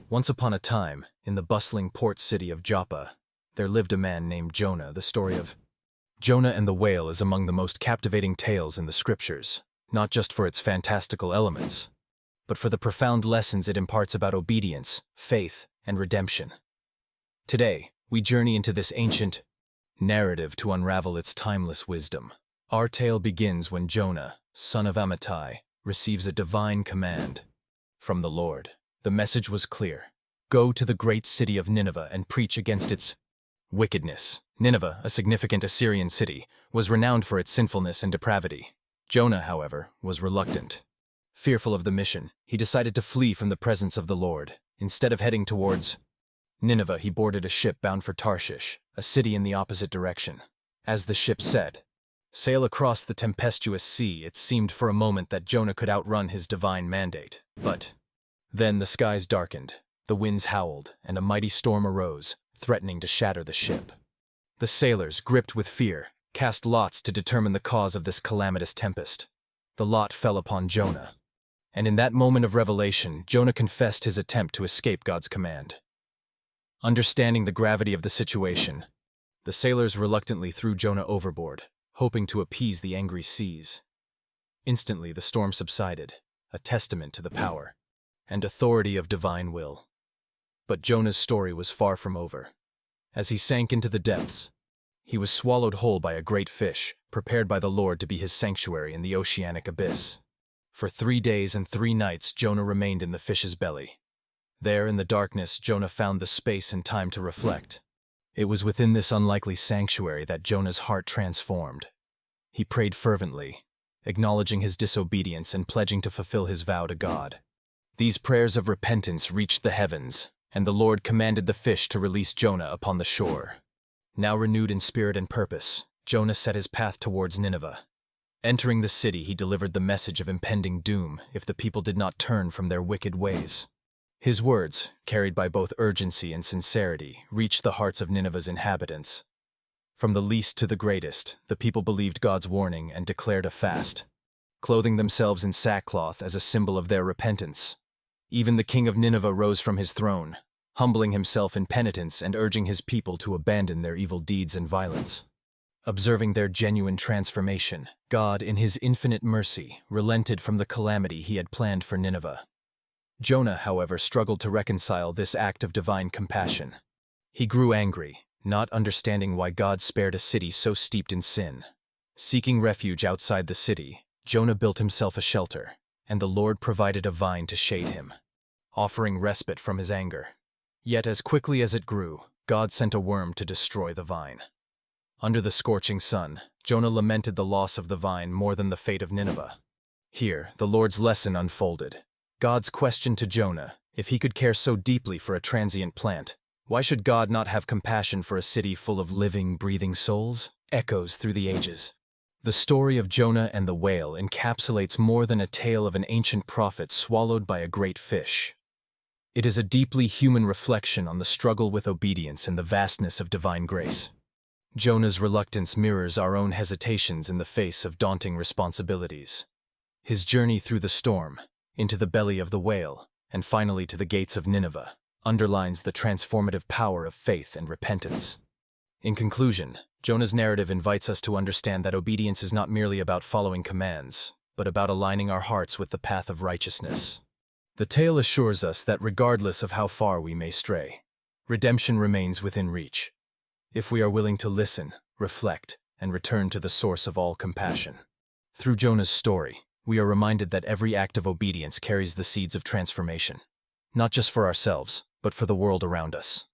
Once upon a time, in the bustling port city of Joppa, there lived a man named Jonah. The story of Jonah and the whale is among the most captivating tales in the scriptures, not just for its fantastical elements, but for the profound lessons it imparts about obedience, faith, and redemption. Today, we journey into this ancient narrative to unravel its timeless wisdom. Our tale begins when Jonah, son of Amittai, receives a divine command from the Lord. The message was clear: go to the great city of Nineveh and preach against its wickedness. Nineveh, a significant Assyrian city, was renowned for its sinfulness and depravity. Jonah, however, was reluctant. Fearful of the mission, he decided to flee from the presence of the Lord. Instead of heading towards Nineveh, he boarded a ship bound for Tarshish, a city in the opposite direction. As the ship set sail across the tempestuous sea, it seemed for a moment that Jonah could outrun his divine mandate. But then the skies darkened, the winds howled, and a mighty storm arose, threatening to shatter the ship. The sailors, gripped with fear, cast lots to determine the cause of this calamitous tempest. The lot fell upon Jonah, and in that moment of revelation, Jonah confessed his attempt to escape God's command. Understanding the gravity of the situation, the sailors reluctantly threw Jonah overboard, hoping to appease the angry seas. Instantly, the storm subsided, a testament to the power and authority of divine will. But Jonah's story was far from over. As he sank into the depths, he was swallowed whole by a great fish, prepared by the Lord to be his sanctuary in the oceanic abyss. For 3 days and 3 nights Jonah remained in the fish's belly. There, in the darkness, Jonah found the space and time to reflect. It was within this unlikely sanctuary that Jonah's heart transformed. He prayed fervently, acknowledging his disobedience and pledging to fulfill his vow to God. These prayers of repentance reached the heavens, and the Lord commanded the fish to release Jonah upon the shore. Now renewed in spirit and purpose, Jonah set his path towards Nineveh. Entering the city, he delivered the message of impending doom if the people did not turn from their wicked ways. His words, carried by both urgency and sincerity, reached the hearts of Nineveh's inhabitants. From the least to the greatest, the people believed God's warning and declared a fast, clothing themselves in sackcloth as a symbol of their repentance. Even the king of Nineveh rose from his throne, humbling himself in penitence and urging his people to abandon their evil deeds and violence. Observing their genuine transformation, God, in his infinite mercy, relented from the calamity he had planned for Nineveh. Jonah, however, struggled to reconcile this act of divine compassion. He grew angry, not understanding why God spared a city so steeped in sin. Seeking refuge outside the city, Jonah built himself a shelter, and the Lord provided a vine to shade him, offering respite from his anger. Yet as quickly as it grew, God sent a worm to destroy the vine. Under the scorching sun, Jonah lamented the loss of the vine more than the fate of Nineveh. Here, the Lord's lesson unfolded. God's question to Jonah: if he could care so deeply for a transient plant, why should God not have compassion for a city full of living, breathing souls? Echoes through the ages. The story of Jonah and the whale encapsulates more than a tale of an ancient prophet swallowed by a great fish. It is a deeply human reflection on the struggle with obedience and the vastness of divine grace. Jonah's reluctance mirrors our own hesitations in the face of daunting responsibilities. His journey through the storm, into the belly of the whale, and finally to the gates of Nineveh, underlines the transformative power of faith and repentance. In conclusion, Jonah's narrative invites us to understand that obedience is not merely about following commands, but about aligning our hearts with the path of righteousness. The tale assures us that regardless of how far we may stray, redemption remains within reach, if we are willing to listen, reflect, and return to the source of all compassion. Through Jonah's story, we are reminded that every act of obedience carries the seeds of transformation, not just for ourselves, but for the world around us.